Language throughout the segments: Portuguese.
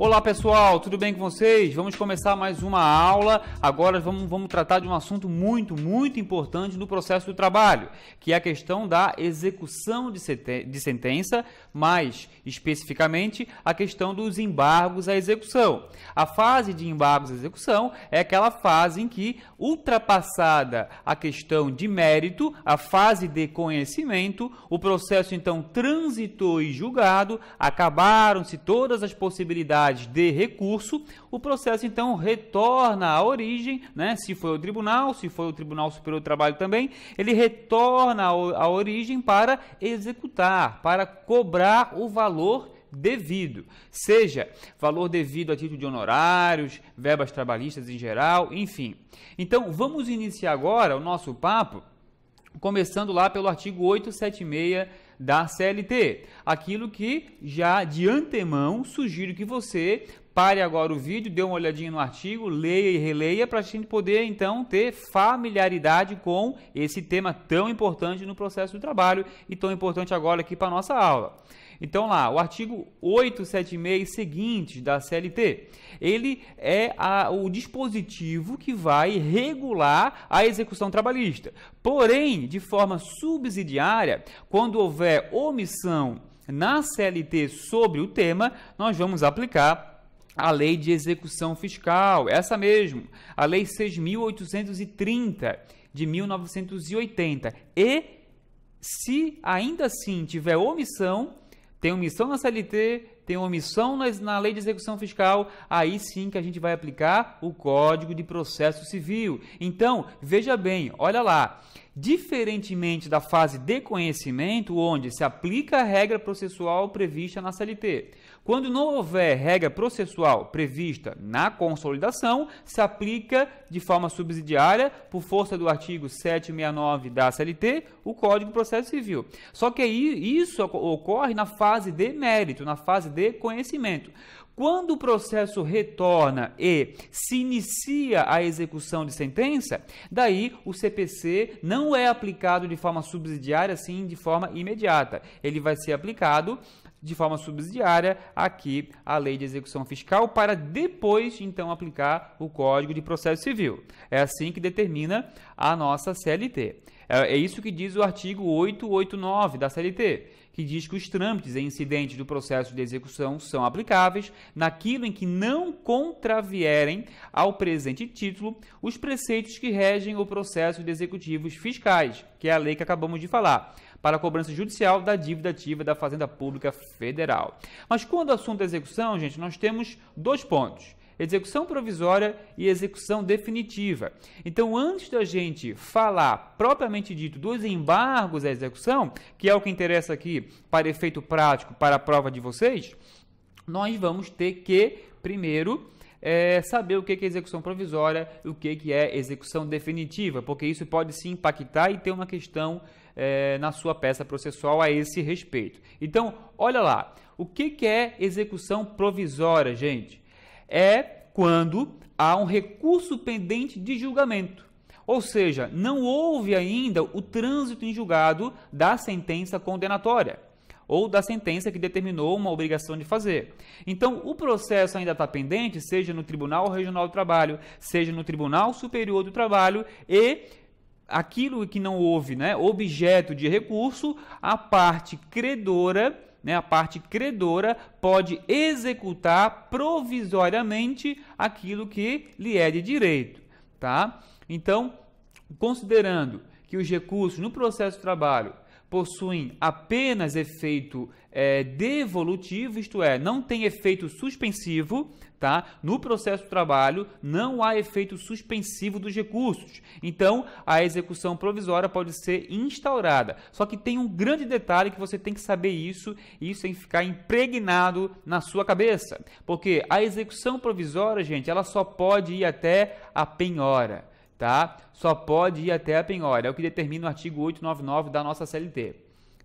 Olá pessoal, tudo bem com vocês? Vamos começar mais uma aula. Agora vamos tratar de um assunto muito importante no processo do trabalho, que é a questão da execução de sentença, mais especificamente a questão dos embargos à execução. A fase de embargos à execução é aquela fase em que, ultrapassada a questão de mérito, a fase de conhecimento, o processo então transitou e julgado, acabaram-se todas as possibilidades de recurso, o processo então retorna à origem, né? Se foi o Tribunal Superior do Trabalho também, ele retorna à origem para executar, para cobrar o valor devido, seja valor devido a título de honorários, verbas trabalhistas em geral, enfim. Então, vamos iniciar agora o nosso papo, começando lá pelo artigo 876 da CLT, aquilo que já de antemão sugiro que você pare agora o vídeo, dê uma olhadinha no artigo, leia e releia para a gente poder então ter familiaridade com esse tema tão importante no processo do trabalho e tão importante agora aqui para a nossa aula. Então lá, o artigo 876 seguintes da CLT, ele é o dispositivo que vai regular a execução trabalhista. Porém, de forma subsidiária, quando houver omissão na CLT sobre o tema, nós vamos aplicar a Lei de Execução Fiscal, essa mesmo, a Lei 6.830 de 1980. E, se ainda assim tiver omissão, tem omissão na CLT, tem omissão na Lei de Execução Fiscal, aí sim que a gente vai aplicar o Código de Processo Civil. Então, veja bem, olha lá, diferentemente da fase de conhecimento, onde se aplica a regra processual prevista na CLT, quando não houver regra processual prevista na consolidação, se aplica de forma subsidiária, por força do artigo 769 da CLT, o Código de Processo Civil. Só que isso ocorre na fase de mérito, na fase de conhecimento. Quando o processo retorna e se inicia a execução de sentença, daí o CPC não é aplicado de forma subsidiária, sim de forma imediata. Ele vai ser aplicado de forma subsidiária aqui a Lei de Execução Fiscal para depois, então, aplicar o Código de Processo Civil. É assim que determina a nossa CLT. É isso que diz o artigo 889 da CLT, que diz que os trâmites e incidentes do processo de execução são aplicáveis naquilo em que não contravierem ao presente título os preceitos que regem o processo de executivos fiscais, que é a lei que acabamos de falar, para a cobrança judicial da dívida ativa da Fazenda Pública Federal. Mas quando o assunto é execução, gente, nós temos dois pontos: execução provisória e execução definitiva. Então, antes da gente falar propriamente dito dos embargos à execução, que é o que interessa aqui para efeito prático, para a prova de vocês, nós vamos ter que, primeiro, saber o que é execução provisória e o que é execução definitiva, porque isso pode se impactar e ter uma questão na sua peça processual a esse respeito. Então, olha lá, o que é execução provisória, gente? É quando há um recurso pendente de julgamento, ou seja, não houve ainda o trânsito em julgado da sentença condenatória ou da sentença que determinou uma obrigação de fazer. Então, o processo ainda está pendente, seja no Tribunal Regional do Trabalho, seja no Tribunal Superior do Trabalho, e aquilo que não houve, né, objeto de recurso, a parte credora pode executar provisoriamente aquilo que lhe é de direito, tá? Então, considerando que os recursos no processo de trabalho possuem apenas efeito devolutivo, isto é, não tem efeito suspensivo, tá? No processo de trabalho não há efeito suspensivo dos recursos. Então, a execução provisória pode ser instaurada. Só que tem um grande detalhe que você tem que saber isso, e isso tem que ficar impregnado na sua cabeça. Porque a execução provisória, gente, ela só pode ir até a penhora, tá? Só pode ir até a penhora. É o que determina o artigo 899 da nossa CLT.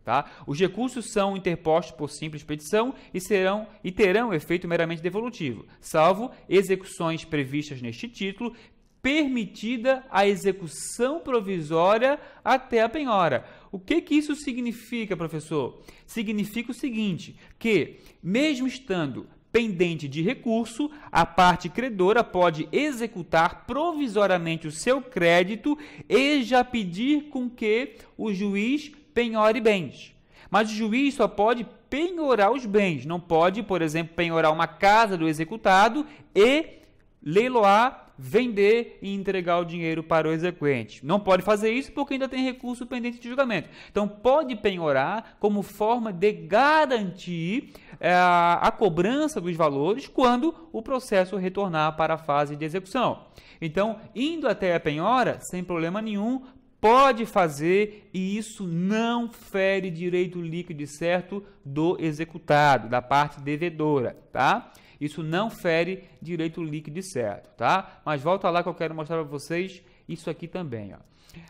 Tá? Os recursos são interpostos por simples petição e terão efeito meramente devolutivo, salvo execuções previstas neste título, permitida a execução provisória até a penhora. O que isso significa, professor? Significa o seguinte, que mesmo estando pendente de recurso, a parte credora pode executar provisoriamente o seu crédito e já pedir com que o juiz penhore bens. Mas o juiz só pode penhorar os bens, não pode, por exemplo, penhorar uma casa do executado e leiloar, vender e entregar o dinheiro para o exequente. Não pode fazer isso porque ainda tem recurso pendente de julgamento. Então, pode penhorar como forma de garantir a cobrança dos valores quando o processo retornar para a fase de execução. Então, indo até a penhora, sem problema nenhum, pode fazer e isso não fere direito líquido e certo do executado, da parte devedora, tá? Isso não fere direito líquido e certo, tá? Mas volta lá que eu quero mostrar para vocês isso aqui também, ó.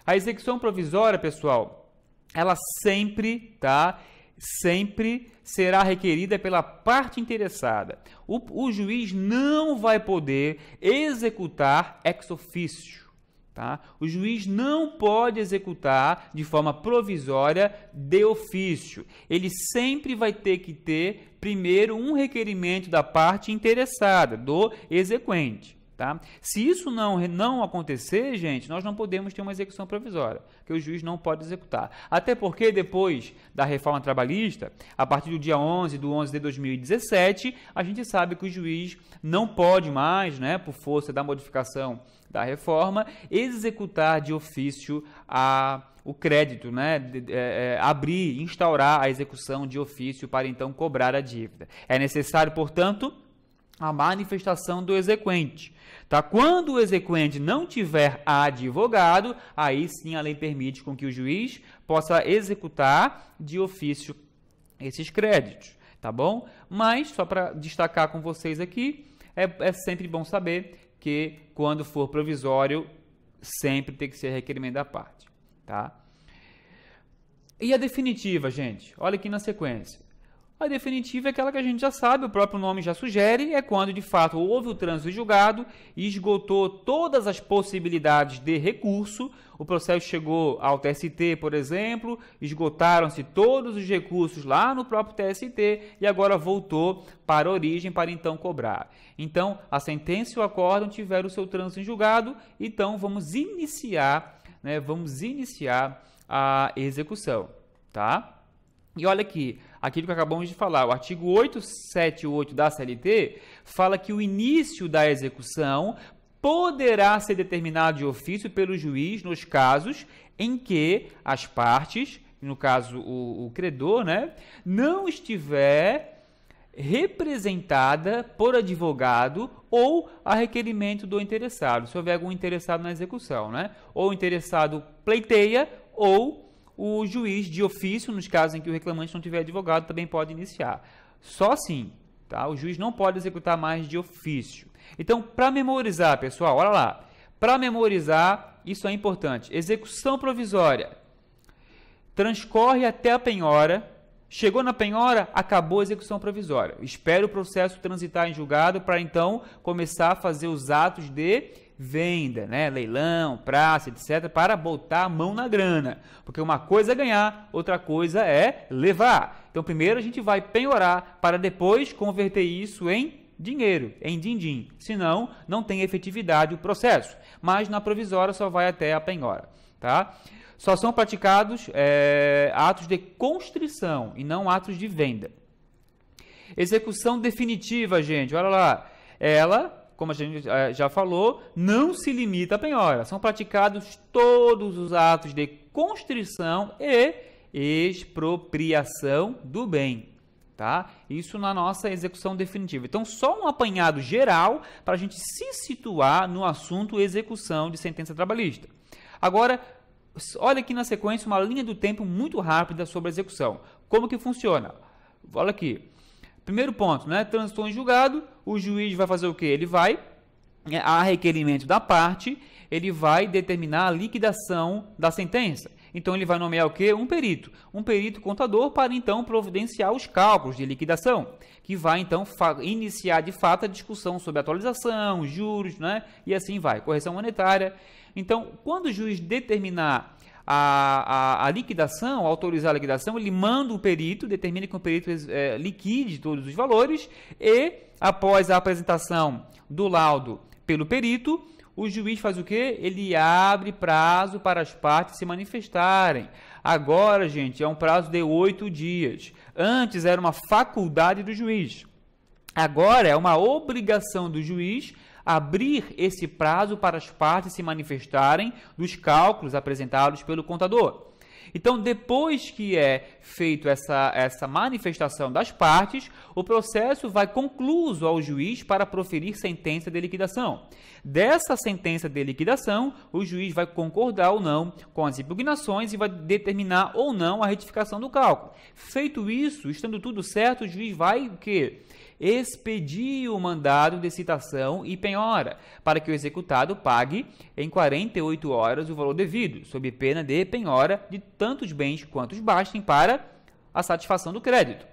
A execução provisória, pessoal, ela sempre, tá? Sempre será requerida pela parte interessada. O juiz não vai poder executar ex officio. Tá? O juiz não pode executar de forma provisória de ofício. Ele sempre vai ter que ter, primeiro, um requerimento da parte interessada, do exequente. Tá? Se isso não acontecer, gente, nós não podemos ter uma execução provisória, que o juiz não pode executar. Até porque depois da reforma trabalhista, a partir do dia 11 de 2017, a gente sabe que o juiz não pode mais, né, por força da modificação da reforma, executar de ofício o crédito, né, instaurar a execução de ofício para então cobrar a dívida. É necessário, portanto, a manifestação do exequente. Tá? Quando o exequente não tiver advogado, aí sim a lei permite com que o juiz possa executar de ofício esses créditos, tá bom? Mas, só para destacar com vocês aqui, é sempre bom saber que quando for provisório, sempre tem que ser requerimento da parte, tá? E a definitiva, gente? Olha aqui na sequência. A definitiva é aquela que a gente já sabe, o próprio nome já sugere, é quando de fato houve o trânsito julgado e esgotou todas as possibilidades de recurso, o processo chegou ao TST, por exemplo, esgotaram-se todos os recursos lá no próprio TST e agora voltou para a origem para então cobrar. Então, a sentença e o acórdão tiveram o seu trânsito em julgado, então vamos iniciar a execução, tá? E olha aqui, aquilo que acabamos de falar, o artigo 878 da CLT fala que o início da execução poderá ser determinado de ofício pelo juiz nos casos em que as partes, no caso o credor, né, não estiver representada por advogado ou a requerimento do interessado, se houver algum interessado na execução, né, ou o interessado pleiteia ou o juiz de ofício, nos casos em que o reclamante não tiver advogado, também pode iniciar. Só assim, tá? O juiz não pode executar mais de ofício. Então, para memorizar, pessoal, olha lá. Para memorizar, isso é importante. Execução provisória. Transcorre até a penhora. Chegou na penhora, acabou a execução provisória. Espera o processo transitar em julgado para então começar a fazer os atos de venda, né? Leilão, praça, etc., para botar a mão na grana. Porque uma coisa é ganhar, outra coisa é levar. Então, primeiro a gente vai penhorar para depois converter isso em dinheiro, em din-din. Senão, não tem efetividade o processo. Mas na provisória só vai até a penhora, tá? Só são praticados atos de constrição e não atos de venda. Execução definitiva, gente, olha lá. Ela, como a gente já falou, não se limita à penhora. São praticados todos os atos de constrição e expropriação do bem. Tá? Isso na nossa execução definitiva. Então, só um apanhado geral para a gente se situar no assunto execução de sentença trabalhista. Agora, olha aqui na sequência uma linha do tempo muito rápida sobre a execução. Como que funciona? Olha aqui. Primeiro ponto, né? Transitou em julgado, o juiz vai fazer o quê? Ele vai, a requerimento da parte, ele vai determinar a liquidação da sentença. Então, ele vai nomear o quê? Um perito contador para, então, providenciar os cálculos de liquidação, que vai, então, iniciar, de fato, a discussão sobre atualização, juros, né? E assim vai, correção monetária. Então, quando o juiz determinar a liquidação, autorizar a liquidação, ele manda o perito, determina que o perito liquide todos os valores e, após a apresentação do laudo pelo perito, o juiz faz o quê? Ele abre prazo para as partes se manifestarem. Agora, gente, é um prazo de 8 dias. Antes era uma faculdade do juiz. Agora é uma obrigação do juiz abrir esse prazo para as partes se manifestarem dos cálculos apresentados pelo contador. Então, depois que é feito essa manifestação das partes, o processo vai concluso ao juiz para proferir sentença de liquidação. Dessa sentença de liquidação, o juiz vai concordar ou não com as impugnações e vai determinar ou não a retificação do cálculo. Feito isso, estando tudo certo, o juiz vai o quê? Expedir o mandado de citação e penhora, para que o executado pague em 48 horas o valor devido, sob pena de penhora de tantos bens quantos bastem para a satisfação do crédito.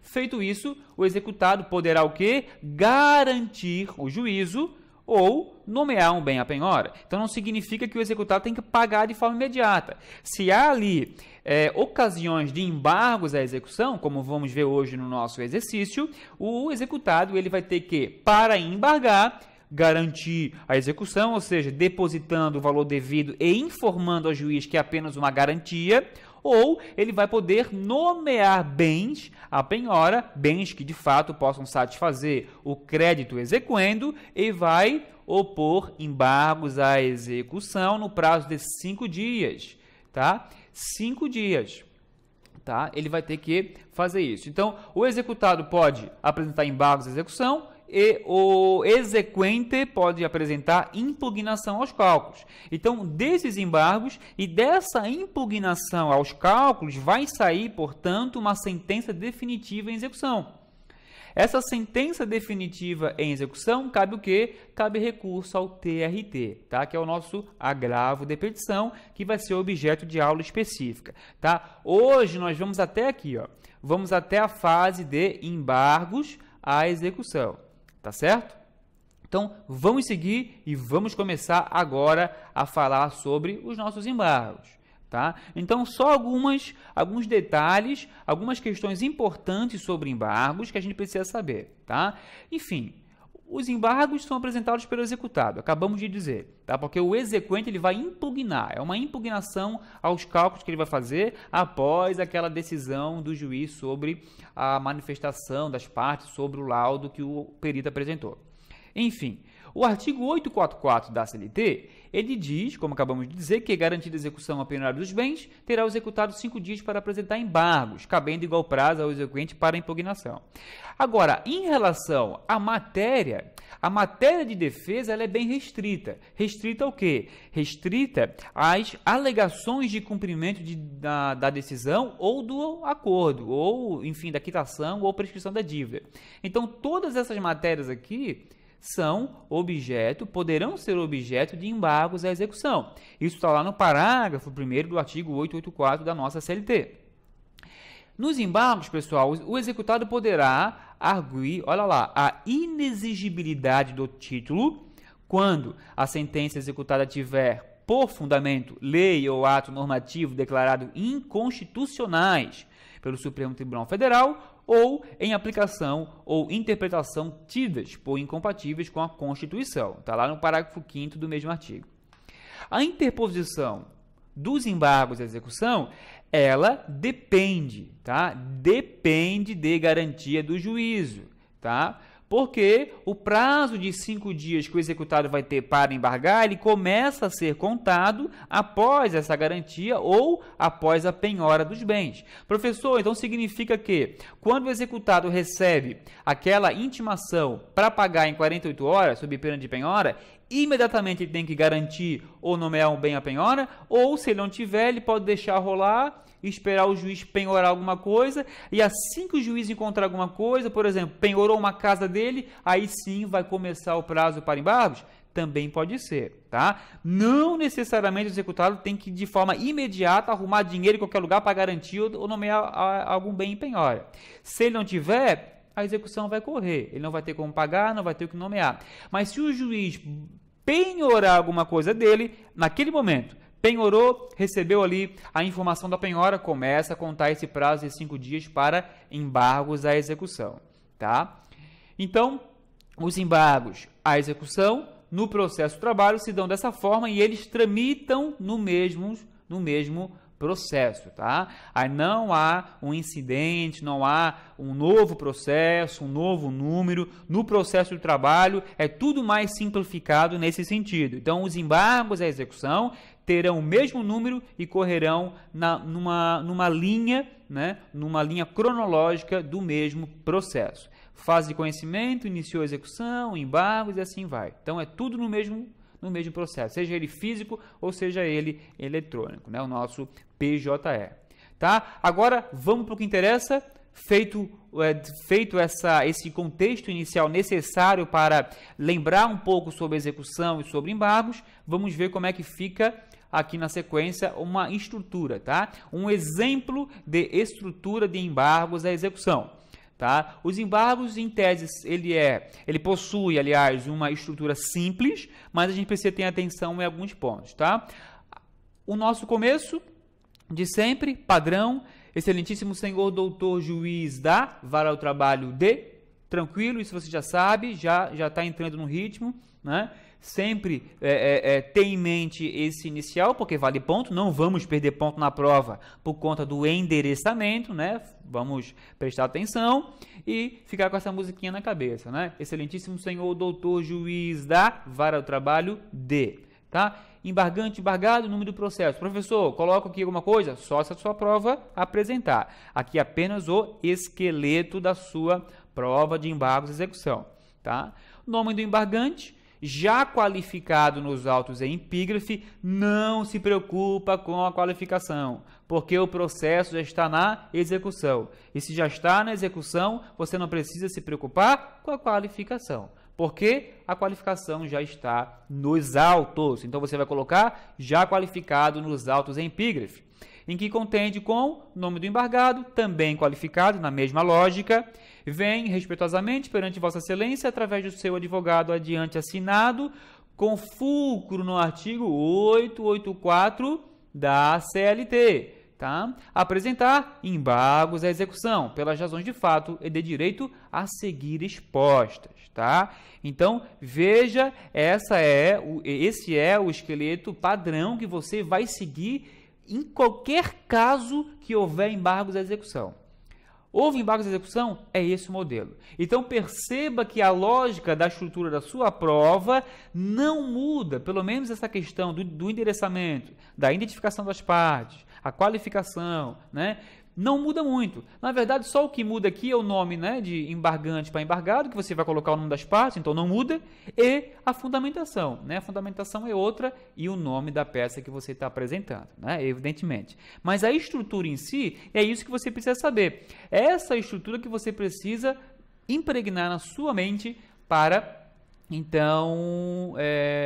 Feito isso, o executado poderá o quê? Garantir o juízo ou nomear um bem à penhora. Então, não significa que o executado tem que pagar de forma imediata. Se há ali ocasiões de embargos à execução, como vamos ver hoje no nosso exercício, o executado ele vai ter que, para embargar, garantir a execução, ou seja, depositando o valor devido e informando ao juiz que é apenas uma garantia, ou ele vai poder nomear bens à penhora, bens que de fato possam satisfazer o crédito exequendo, e vai opor embargos à execução no prazo de 5 dias, tá? 5 dias, tá? Ele vai ter que fazer isso. Então, o executado pode apresentar embargos à execução, e o exequente pode apresentar impugnação aos cálculos. Então, desses embargos e dessa impugnação aos cálculos vai sair, portanto, uma sentença definitiva em execução. Essa sentença definitiva em execução cabe o quê? Cabe recurso ao TRT, tá? Que é o nosso agravo de petição, que vai ser objeto de aula específica, tá? Hoje nós vamos até aqui, ó. Vamos até a fase de embargos à execução. Tá certo? Então, vamos seguir e vamos começar agora a falar sobre os nossos embargos, tá? Então, só alguns detalhes, algumas questões importantes sobre embargos que a gente precisa saber, tá? Enfim, os embargos são apresentados pelo executado, acabamos de dizer, tá? Porque o exequente ele vai impugnar, é uma impugnação aos cálculos que ele vai fazer após aquela decisão do juiz sobre a manifestação das partes sobre o laudo que o perito apresentou. Enfim, o artigo 844 da CLT, ele diz, como acabamos de dizer, que garantida a execução a penhorário dos bens, terá o executado 5 dias para apresentar embargos, cabendo igual prazo ao exequente para impugnação. Agora, em relação à matéria, a matéria de defesa ela é bem restrita. Restrita ao quê? Restrita às alegações de cumprimento da decisão ou do acordo, ou, enfim, da quitação ou prescrição da dívida. Então, todas essas matérias aqui poderão ser objeto de embargos à execução. Isso está lá no parágrafo 1º do artigo 884 da nossa CLT. Nos embargos, pessoal, o executado poderá arguir, olha lá, a inexigibilidade do título quando a sentença executada tiver por fundamento lei ou ato normativo declarado inconstitucionais pelo Supremo Tribunal Federal ou em aplicação ou interpretação tidas por incompatíveis com a Constituição. Está lá no parágrafo 5º do mesmo artigo. A interposição dos embargos à execução, ela depende, tá? Depende de garantia do juízo, tá? Porque o prazo de 5 dias que o executado vai ter para embargar, ele começa a ser contado após essa garantia ou após a penhora dos bens. Professor, então significa que quando o executado recebe aquela intimação para pagar em 48 horas, sob pena de penhora, imediatamente ele tem que garantir ou nomear um bem à penhora, ou se ele não tiver, ele pode deixar rolar, esperar o juiz penhorar alguma coisa, e assim que o juiz encontrar alguma coisa, por exemplo, penhorou uma casa dele, aí sim vai começar o prazo para embargos? Também pode ser, tá? Não necessariamente o executado tem que, de forma imediata, arrumar dinheiro em qualquer lugar para garantir ou nomear algum bem em penhora. Se ele não tiver, a execução vai correr. Ele não vai ter como pagar, não vai ter o que nomear. Mas se o juiz penhorar alguma coisa dele, naquele momento, Penhorou, recebeu ali a informação da penhora, começa a contar esse prazo de 5 dias para embargos à execução, tá? Então, os embargos à execução no processo do trabalho se dão dessa forma e eles tramitam no mesmo processo, tá? Aí não há um incidente, não há um novo processo, um novo número. No processo do trabalho é tudo mais simplificado nesse sentido. Então, os embargos à execução terão o mesmo número e correrão numa linha, né? Numa linha cronológica do mesmo processo. Fase de conhecimento, iniciou a execução, embargos e assim vai. Então, é tudo no mesmo processo, seja ele físico ou seja ele eletrônico, né? O nosso PJE. Tá? Agora, vamos para o que interessa. Feito esse contexto inicial necessário para lembrar um pouco sobre execução e sobre embargos, vamos ver como é que fica aqui na sequência uma estrutura, tá? Um exemplo de estrutura de embargos à execução. Tá? Os embargos, em tese, ele possui, aliás, uma estrutura simples, mas a gente precisa ter atenção em alguns pontos. Tá? O nosso começo, de sempre, padrão, excelentíssimo senhor doutor juiz da Vara do Trabalho de, tranquilo, isso você já sabe, já está entrando no ritmo, né? Sempre ter em mente esse inicial, porque vale ponto, não vamos perder ponto na prova por conta do endereçamento, né? Vamos prestar atenção e ficar com essa musiquinha na cabeça, né? Excelentíssimo senhor doutor juiz da Vara do Trabalho de, tá? Embargante, embargado, número do processo. Professor, coloca aqui alguma coisa? Só se a sua prova apresentar. Aqui apenas o esqueleto da sua prova de embargos e execução, tá? Nome do embargante, já qualificado nos autos em epígrafe, não se preocupa com a qualificação, porque o processo já está na execução. E se já está na execução, você não precisa se preocupar com a qualificação, porque a qualificação já está nos autos. Então, você vai colocar já qualificado nos autos em epígrafe, em que contende com nome do embargado, também qualificado, na mesma lógica, vem respeitosamente perante Vossa Excelência, através do seu advogado adiante assinado, com fulcro no artigo 884 da CLT, tá? Apresentar embargos à execução, pelas razões de fato e de direito a seguir expostas, tá? Então, veja, esse é o esqueleto padrão que você vai seguir em qualquer caso que houver embargos à execução. Houve embargos à execução? É esse o modelo. Então, perceba que a lógica da estrutura da sua prova não muda, pelo menos essa questão do endereçamento, da identificação das partes, a qualificação, né? Não muda muito. Na verdade, só o que muda aqui é o nome, né, de embargante para embargado, que você vai colocar o nome das partes, então não muda, e a fundamentação, né? A fundamentação é outra e o nome da peça que você está apresentando, né? Evidentemente. Mas a estrutura em si é isso que você precisa saber. É essa estrutura que você precisa impregnar na sua mente para, então,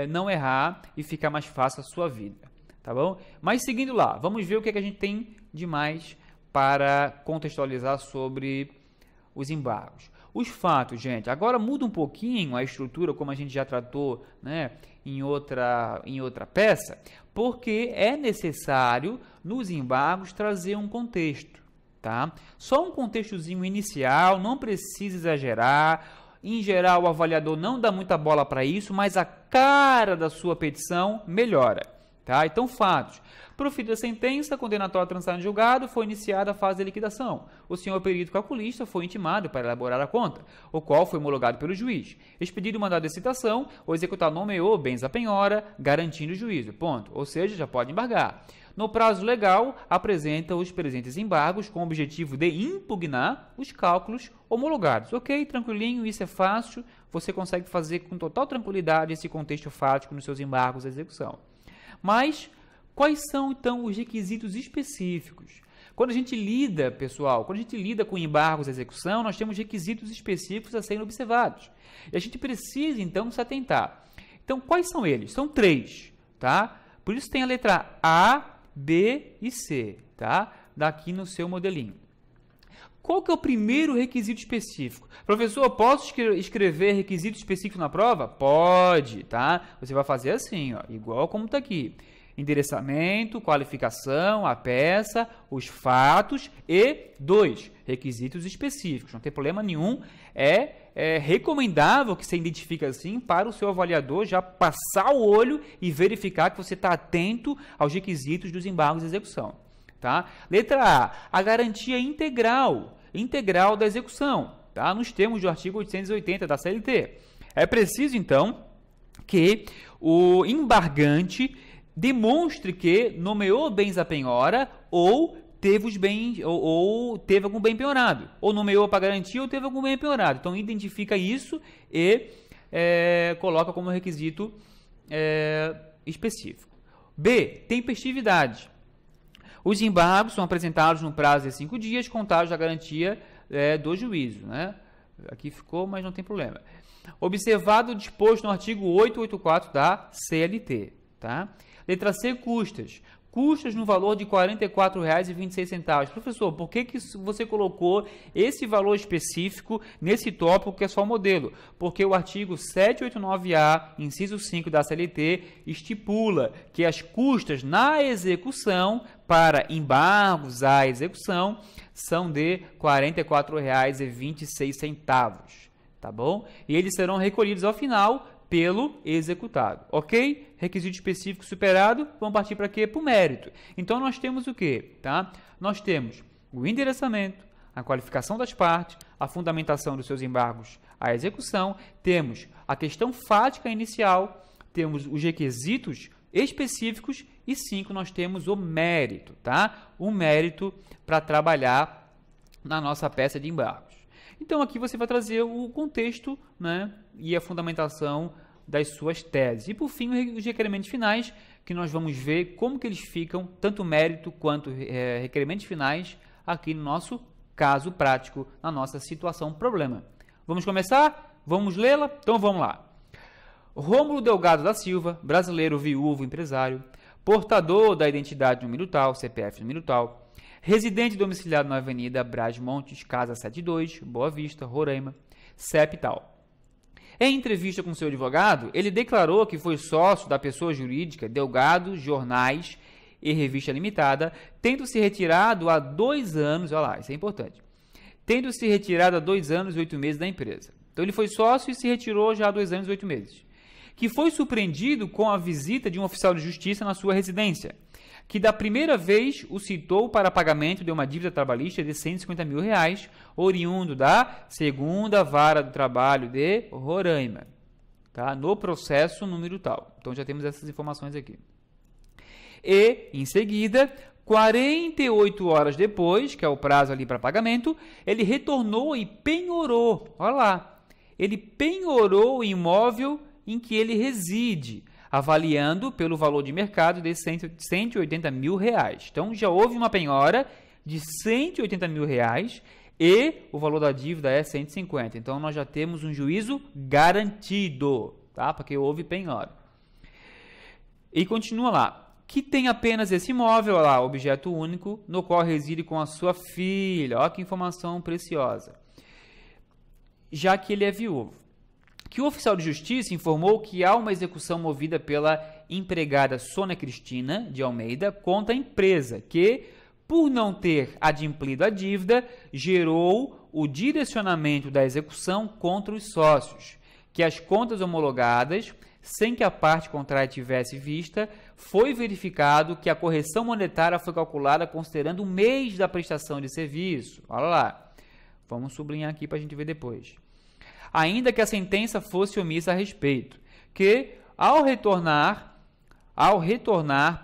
não errar e ficar mais fácil a sua vida, tá bom? Mas seguindo lá, vamos ver o que a gente tem de mais para contextualizar sobre os embargos. Os fatos, gente, agora muda um pouquinho a estrutura, como a gente já tratou, né, em outra peça, porque é necessário, nos embargos, trazer um contexto, tá? Só um contextozinho inicial, não precisa exagerar. Em geral, o avaliador não dá muita bola para isso, mas a cara da sua petição melhora, tá? Então, fatos. Proferida a sentença condenatória transitada em julgado, foi iniciada a fase de liquidação. O senhor perito calculista foi intimado para elaborar a conta, o qual foi homologado pelo juiz. Expedido o mandado de citação, o executado nomeou bens à penhora, garantindo o juízo. Ponto. Ou seja, já pode embargar. No prazo legal, apresenta os presentes embargos com o objetivo de impugnar os cálculos homologados. Ok, tranquilinho, isso é fácil, você consegue fazer com total tranquilidade esse contexto fático nos seus embargos à execução. Mas quais são, então, os requisitos específicos? Quando a gente lida, pessoal, quando a gente lida com embargos à execução, nós temos requisitos específicos a serem observados. E a gente precisa, então, se atentar. Então, quais são eles? São 3, tá? Por isso tem a letra A, B e C, tá? Daqui no seu modelinho. Qual que é o primeiro requisito específico? Professor, posso escrever requisito específico na prova? Pode, tá? Você vai fazer assim, ó, igual como está aqui. endereçamento, qualificação, a peça, os fatos e 2, requisitos específicos. Não tem problema nenhum, é recomendável que você identifique assim para o seu avaliador já passar o olho e verificar que você está atento aos requisitos dos embargos de execução. Tá? Letra A garantia integral da execução, tá? Nos termos do artigo 880 da CLT. É preciso, então, que o embargante demonstre que nomeou bens à penhora ou teve os bens ou teve algum bem penhorado, ou nomeou para garantia ou teve algum bem penhorado. Então identifica isso e coloca como requisito específico. B, tempestividade. Os embargos são apresentados no prazo de 5 dias, contados da garantia do juízo, né? Aqui ficou, mas não tem problema. Observado o disposto no artigo 884 da CLT, tá? Letra C, custas. Custas no valor de R$ 44,26. Professor, por que você colocou esse valor específico nesse tópico que é só o modelo? Porque o artigo 789A, inciso 5 da CLT, estipula que as custas na execução para embargos à execução são de R$ 44,26, tá bom? E eles serão recolhidos ao final pelo executado, ok? Requisito específico superado, vamos partir para quê? Para o mérito. Então, nós temos o quê? Tá? Nós temos o endereçamento, a qualificação das partes, a fundamentação dos seus embargos à execução, temos a questão fática inicial, temos os requisitos específicos e 5, nós temos o mérito, tá? O mérito para trabalhar na nossa peça de embargos. Então, aqui você vai trazer o contexto, né, e a fundamentação das suas teses. E, por fim, os requerimentos finais, que nós vamos ver como que eles ficam, tanto mérito quanto requerimentos finais, aqui no nosso caso prático, na nossa situação problema. Vamos começar? Vamos lê-la? Então, vamos lá. Rômulo Delgado da Silva, brasileiro viúvo empresário, portador da identidade número tal, CPF número tal, residente domiciliado na Avenida Braz Montes, Casa 72, Boa Vista, Roraima, CEP tal. Em entrevista com seu advogado, ele declarou que foi sócio da pessoa jurídica Delgado Jornais e Revista Limitada, tendo se retirado há 2 anos, olha lá, isso é importante, tendo se retirado há 2 anos e 8 meses da empresa. Então ele foi sócio e se retirou já há 2 anos e 8 meses. Que foi surpreendido com a visita de um oficial de justiça na sua residência, que da primeira vez o citou para pagamento de uma dívida trabalhista de R$ 150 mil, oriundo da 2ª Vara do Trabalho de Roraima, tá? No processo número tal. Então já temos essas informações aqui. E, em seguida, 48 horas depois, que é o prazo ali para pagamento, ele retornou e penhorou, olha lá, ele penhorou o imóvel em que ele reside, avaliando pelo valor de mercado de R$ 180 mil. Então, já houve uma penhora de R$ 180 mil e o valor da dívida é 150. Então, nós já temos um juízo garantido, tá? Porque houve penhora. E continua lá. Que tem apenas esse imóvel, olha lá, objeto único, no qual reside com a sua filha. Olha que informação preciosa. Já que ele é viúvo. Que o oficial de justiça informou que há uma execução movida pela empregada Sônia Cristina de Almeida contra a empresa, que, por não ter adimplido a dívida, gerou o direcionamento da execução contra os sócios, que as contas homologadas, sem que a parte contrária tivesse vista, foi verificado que a correção monetária foi calculada considerando o mês da prestação de serviço. Olha lá, vamos sublinhar aqui para a gente ver depois. Ainda que a sentença fosse omissa a respeito, que, ao retornar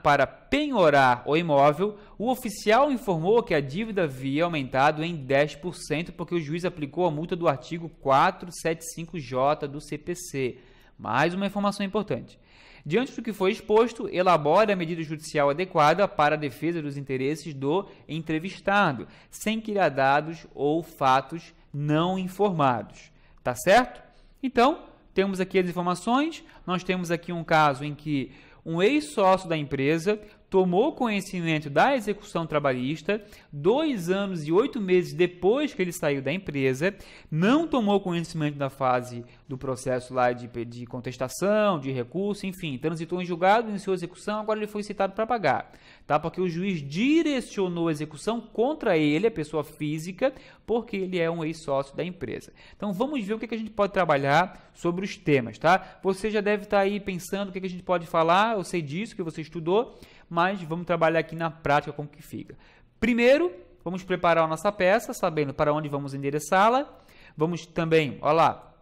para penhorar o imóvel, o oficial informou que a dívida havia aumentado em 10%, porque o juiz aplicou a multa do artigo 475J do CPC. Mais uma informação importante. Diante do que foi exposto, elabore a medida judicial adequada para a defesa dos interesses do entrevistado, sem criar dados ou fatos não informados. Tá certo? Então, temos aqui as informações. Nós temos aqui um caso em que um ex-sócio da empresa tomou conhecimento da execução trabalhista 2 anos e 8 meses depois que ele saiu da empresa, não tomou conhecimento da fase do processo lá de contestação, de recurso, enfim, transitou em julgado, iniciou a execução, agora ele foi citado para pagar, tá? Porque o juiz direcionou a execução contra ele, a pessoa física, porque ele é um ex-sócio da empresa. Então vamos ver o que a gente pode trabalhar sobre os temas, tá? Você já deve estar aí pensando o que a gente pode falar, eu sei disso que você estudou, mas vamos trabalhar aqui na prática como que fica. Primeiro, vamos preparar a nossa peça, sabendo para onde vamos endereçá-la. Vamos também, olha lá,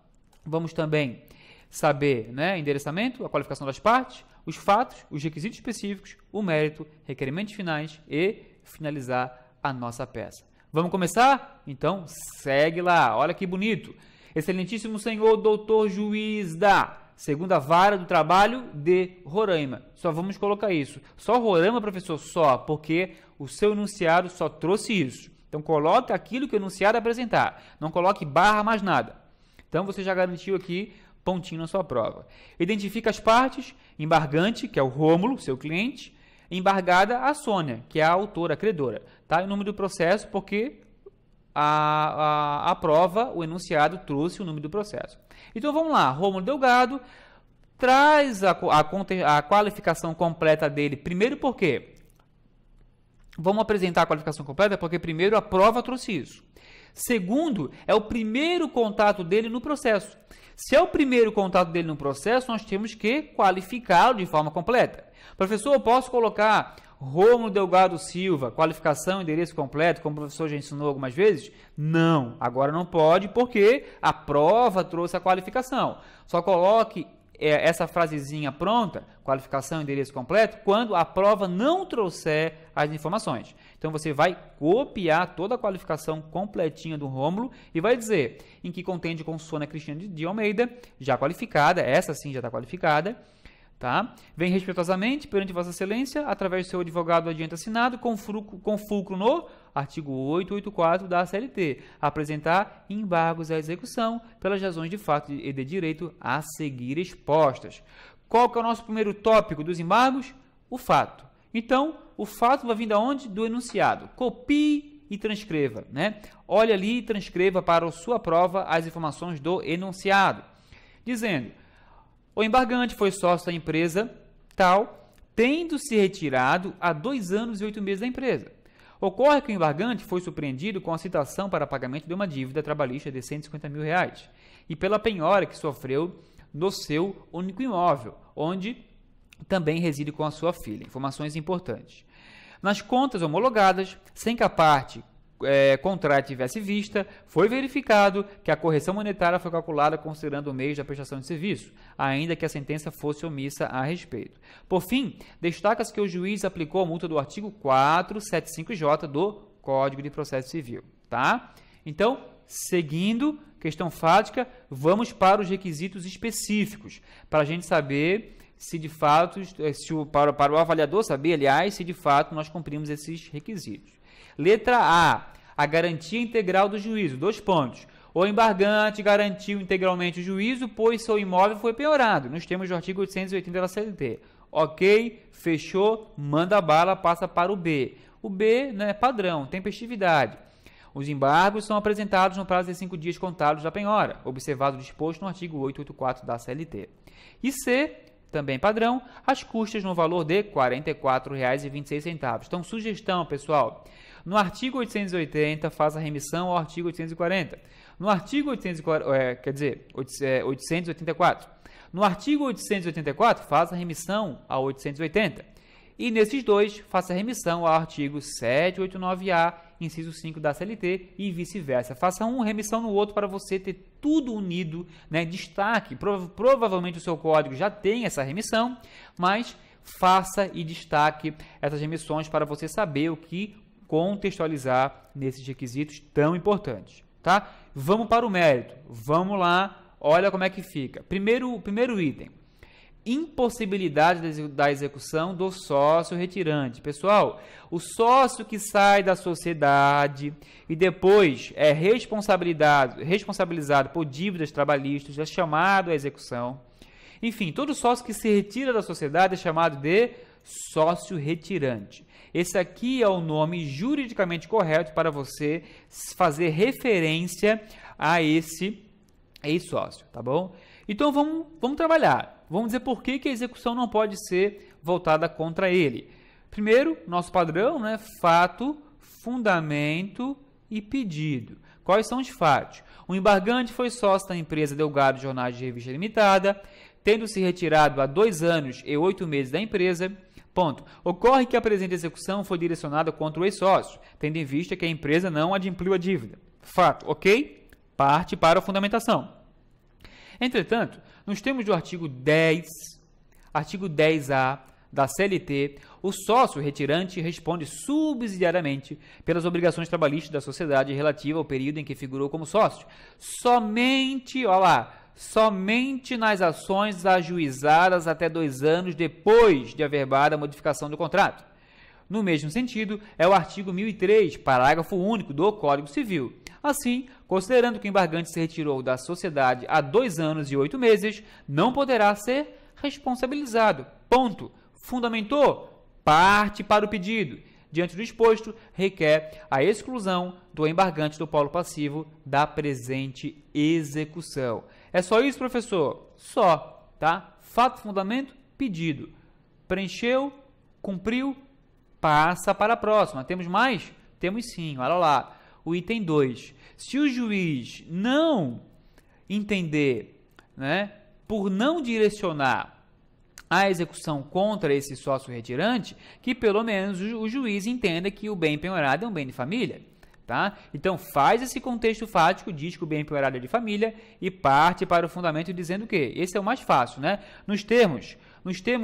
vamos também saber, né, endereçamento, a qualificação das partes, os fatos, os requisitos específicos, o mérito, requerimentos finais e finalizar a nossa peça. Vamos começar? Então, segue lá, olha que bonito. Excelentíssimo senhor doutor juiz da Segunda Vara do Trabalho de Roraima. Só vamos colocar isso. Só Roraima, professor? Só, porque o seu enunciado só trouxe isso. Então, coloque aquilo que o enunciado apresentar. Não coloque barra mais nada. Então, você já garantiu aqui pontinho na sua prova. Identifica as partes. Embargante, que é o Rômulo, seu cliente. Embargada, a Sônia, que é a autora, a credora. Tá? E o número do processo, porque a prova, o enunciado trouxe o número do processo. Então vamos lá, Rômulo Delgado traz a qualificação completa dele. Primeiro por quê? Vamos apresentar a qualificação completa porque primeiro a prova trouxe isso. Segundo, é o primeiro contato dele no processo. Se é o primeiro contato dele no processo, nós temos que qualificá-lo de forma completa. Professor, eu posso colocar Rômulo Delgado Silva, qualificação, endereço completo, como o professor já ensinou algumas vezes? Não, agora não pode, porque a prova trouxe a qualificação. Só coloque essa frasezinha pronta, qualificação, endereço completo, quando a prova não trouxer as informações. Então, você vai copiar toda a qualificação completinha do Rômulo e vai dizer em que contende com Sônia Cristina de Almeida, já qualificada, essa sim já está qualificada, tá? Vem respeitosamente perante Vossa Excelência, através do seu advogado adiante assinado, com fulcro no artigo 884 da CLT, apresentar embargos à execução pelas razões de fato e de direito a seguir expostas. Qual que é o nosso primeiro tópico dos embargos? O fato. Então, o fato vai vir de onde? Do enunciado. Copie e transcreva, né? Olhe ali e transcreva para a sua prova as informações do enunciado, dizendo: o embargante foi sócio da empresa tal, tendo se retirado há 2 anos e 8 meses da empresa. Ocorre que o embargante foi surpreendido com a citação para pagamento de uma dívida trabalhista de R$150 mil e pela penhora que sofreu no seu único imóvel, onde também reside com a sua filha. Informações importantes. Nas contas homologadas, sem que a parte contrária tivesse vista, foi verificado que a correção monetária foi calculada considerando o mês da prestação de serviço, ainda que a sentença fosse omissa a respeito. Por fim, destaca-se que o juiz aplicou a multa do artigo 475J do Código de Processo Civil. Tá? Então, seguindo, questão fática, vamos para os requisitos específicos, para a gente saber se de fato, para o avaliador saber, aliás, se de fato nós cumprimos esses requisitos. Letra a garantia integral do juízo. 2 pontos. O embargante garantiu integralmente o juízo, pois seu imóvel foi penhorado, nos termos do artigo 880 da CLT. Ok, fechou, manda bala, passa para o B. O B, né, padrão, tempestividade. Os embargos são apresentados no prazo de 5 dias contados da penhora, observado o disposto no artigo 884 da CLT. E C, também padrão, as custas no valor de R$ 44,26. Então, sugestão, pessoal, no artigo 880, faça remissão ao artigo 840. No artigo 884. No artigo 884, faça remissão ao 880. E nesses dois, faça remissão ao artigo 789A, inciso 5 da CLT e vice-versa. Faça remissão no outro para você ter tudo unido, né? Destaque, provavelmente o seu código já tem essa remissão, mas faça e destaque essas remissões para você saber o que contextualizar nesses requisitos tão importantes, tá? Vamos para o mérito. Vamos lá, olha como é que fica. Primeiro item. Impossibilidade da execução do sócio retirante. Pessoal, o sócio que sai da sociedade e depois é responsabilizado por dívidas trabalhistas é chamado à execução. Enfim, todo sócio que se retira da sociedade é chamado de sócio retirante. Esse aqui é o nome juridicamente correto para você fazer referência a esse ex-sócio, tá bom? Então vamos trabalhar. Vamos dizer por que a execução não pode ser voltada contra ele. Primeiro, nosso padrão, né? Fato, fundamento e pedido. Quais são os fatos? O embargante foi sócio da empresa Delgado Jornais de Revista Limitada, tendo se retirado há 2 anos e 8 meses da empresa. Ponto. Ocorre que a presente execução foi direcionada contra o ex-sócio, tendo em vista que a empresa não adimpliu a dívida. Fato, ok? Parte para a fundamentação. Entretanto, nos termos do artigo 10A da CLT, o sócio retirante responde subsidiariamente pelas obrigações trabalhistas da sociedade relativa ao período em que figurou como sócio. Somente nas ações ajuizadas até 2 anos depois de averbada a modificação do contrato. No mesmo sentido, é o artigo 1003, parágrafo único do Código Civil. Assim, considerando que o embargante se retirou da sociedade há 2 anos e 8 meses, não poderá ser responsabilizado. Ponto. Fundamentou? Parte para o pedido. Diante do exposto, requer a exclusão do embargante do polo passivo da presente execução. É só isso, professor? Só, tá? Fato, fundamento, pedido. Preencheu, cumpriu, passa para a próxima. Temos mais? Temos sim, olha lá. O item 2. Se o juiz não entender, né, por não direcionar a execução contra esse sócio retirante, que pelo menos o juiz entenda que o bem penhorado é um bem de família. Tá? Então, faz esse contexto fático, diz que o bem penhorado é de família e parte para o fundamento dizendo que esse é o mais fácil, né? Nos termos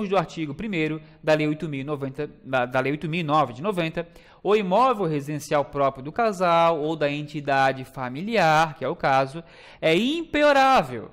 do artigo 1º da Lei 8.009 de 90, o imóvel residencial próprio do casal ou da entidade familiar, que é o caso, é impenhorável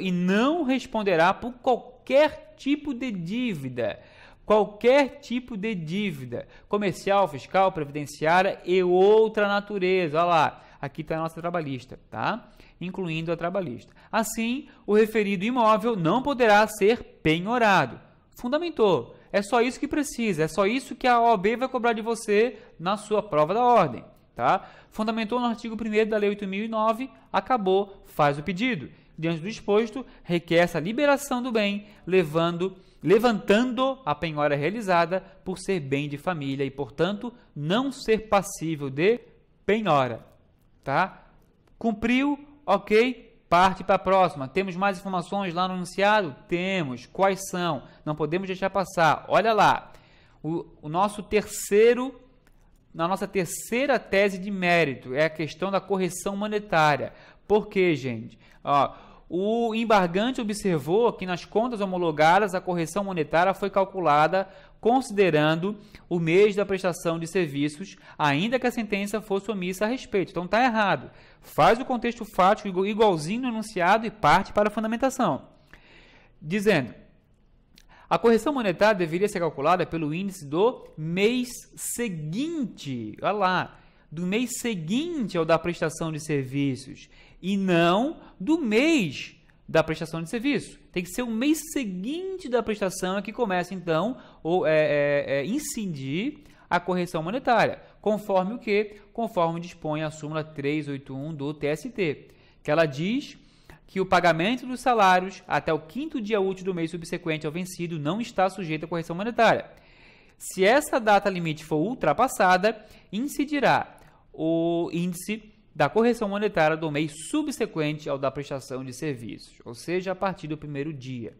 e não responderá por qualquer tipo de dívida. Qualquer tipo de dívida, comercial, fiscal, previdenciária e outra natureza. Olha lá, aqui está a nossa trabalhista, tá? Incluindo a trabalhista. Assim, o referido imóvel não poderá ser penhorado. Fundamentou. É só isso que precisa, é só isso que a OAB vai cobrar de você na sua prova da ordem, tá? Fundamentou no artigo 1º da Lei 8.009, acabou, faz o pedido. Diante do exposto, requer essa liberação do bem, levantando a penhora realizada por ser bem de família e, portanto, não ser passível de penhora. Tá? Cumpriu, ok, parte para a próxima. Temos mais informações lá no enunciado? Temos. Quais são? Não podemos deixar passar. Olha lá, na nossa terceira tese de mérito é a questão da correção monetária. Por quê, gente? O embargante observou que nas contas homologadas a correção monetária foi calculada considerando o mês da prestação de serviços, ainda que a sentença fosse omissa a respeito. Então está errado. Faz o contexto fático igualzinho no enunciado e parte para a fundamentação. Dizendo, a correção monetária deveria ser calculada pelo índice do mês seguinte. Olha lá. Do mês seguinte ao da prestação de serviços e não do mês da prestação de serviço. Tem que ser o mês seguinte da prestação que começa, então, incidir a correção monetária, conforme o quê? Conforme dispõe a súmula 381 do TST, que ela diz que o pagamento dos salários até o 5º dia útil do mês subsequente ao vencido não está sujeito à correção monetária. Se essa data limite for ultrapassada, incidirá o índice da correção monetária do mês subsequente ao da prestação de serviços, ou seja, a partir do 1º dia,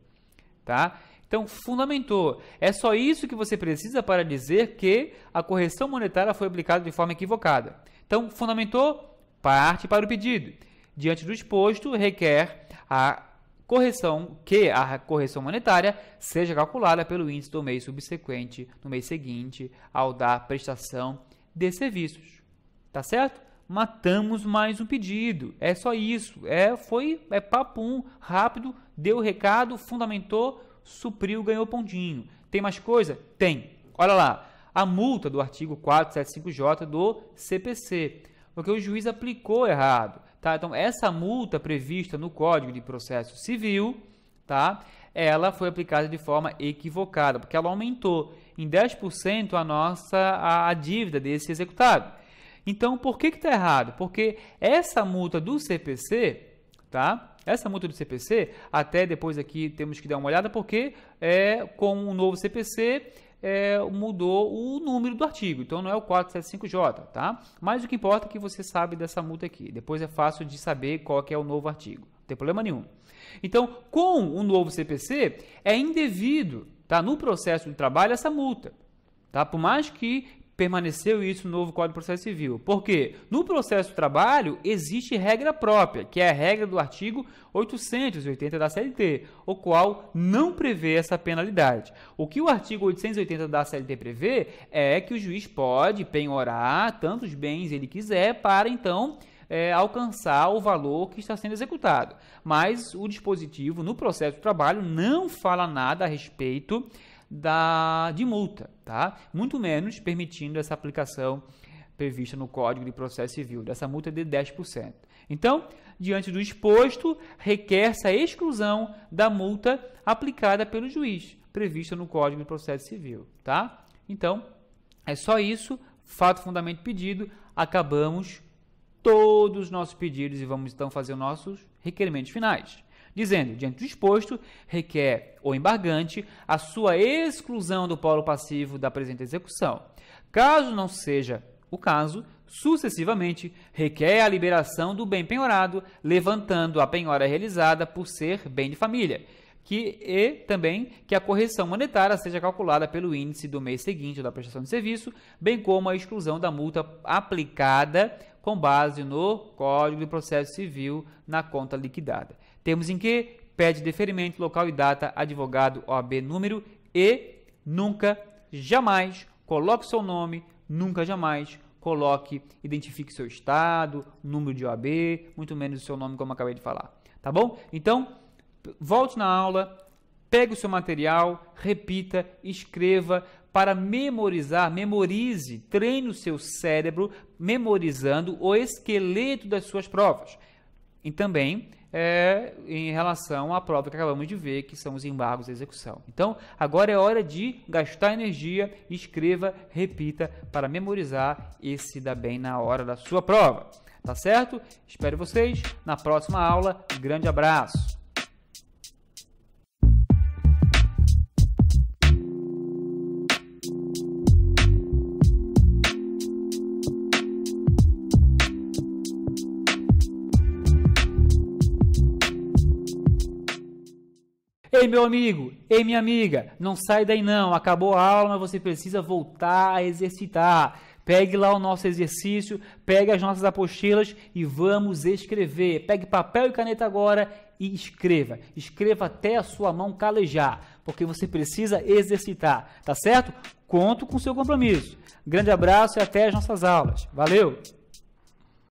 tá? Então, fundamentou. É só isso que você precisa para dizer que a correção monetária foi aplicada de forma equivocada. Então, fundamentou, parte para o pedido. Diante do exposto, requer a correção monetária seja calculada pelo índice do mês subsequente, no mês seguinte ao da prestação de serviços. Tá certo? Matamos mais um pedido. É só isso. É papum, rápido, deu o recado, fundamentou, supriu, ganhou pontinho. Tem mais coisa? Tem. Olha lá, a multa do artigo 475J do CPC, porque o juiz aplicou errado. Tá? Então, essa multa prevista no Código de Processo Civil, tá? Ela foi aplicada de forma equivocada, porque ela aumentou em 10% a dívida desse executado. Então, por que está errado? Porque essa multa do CPC, tá? Essa multa do CPC, até depois aqui temos que dar uma olhada, porque com o novo CPC mudou o número do artigo. Então, não é o 475J, tá? Mas o que importa é que você sabe dessa multa aqui. Depois é fácil de saber qual que é o novo artigo. Não tem problema nenhum. Então, com o novo CPC, é indevido, tá? No processo de trabalho, essa multa, tá? Por mais que permaneceu isso no novo Código de Processo Civil. Por quê? No processo de trabalho, existe regra própria, que é a regra do artigo 880 da CLT, o qual não prevê essa penalidade. O que o artigo 880 da CLT prevê é que o juiz pode penhorar tantos bens ele quiser para, então, alcançar o valor que está sendo executado. Mas o dispositivo, no processo de trabalho, não fala nada a respeito de multa, tá? Muito menos permitindo essa aplicação prevista no Código de Processo Civil, dessa multa de 10%. Então, diante do exposto, requer-se a exclusão da multa aplicada pelo juiz, prevista no Código de Processo Civil, tá? Então, é só isso, fato, fundamento, pedido, acabamos todos os nossos pedidos e vamos então fazer os nossos requerimentos finais. Dizendo, diante do exposto, requer o embargante a sua exclusão do polo passivo da presente execução. Caso não seja o caso, sucessivamente, requer a liberação do bem penhorado, levantando a penhora realizada por ser bem de família, e também que a correção monetária seja calculada pelo índice do mês seguinte da prestação de serviço, bem como a exclusão da multa aplicada com base no Código de Processo Civil na conta liquidada. Temos em que pede deferimento, local e data, advogado, OAB, número e nunca, jamais coloque seu nome, nunca, jamais identifique seu estado, número de OAB, muito menos o seu nome, como eu acabei de falar. Tá bom? Então, volte na aula, pegue o seu material, repita, escreva para memorizar, memorize, treine o seu cérebro memorizando o esqueleto das suas provas. E também em relação à prova que acabamos de ver, que são os embargos de execução. Então, agora é hora de gastar energia, escreva, repita para memorizar e se dar bem na hora da sua prova. Tá certo? Espero vocês na próxima aula. Grande abraço! Ei, meu amigo, ei, minha amiga, não sai daí não, acabou a aula, mas você precisa voltar a exercitar. Pegue lá o nosso exercício, pegue as nossas apostilas e vamos escrever. Pegue papel e caneta agora e escreva. Escreva até a sua mão calejar, porque você precisa exercitar, tá certo? Conto com o seu compromisso. Grande abraço e até as nossas aulas. Valeu!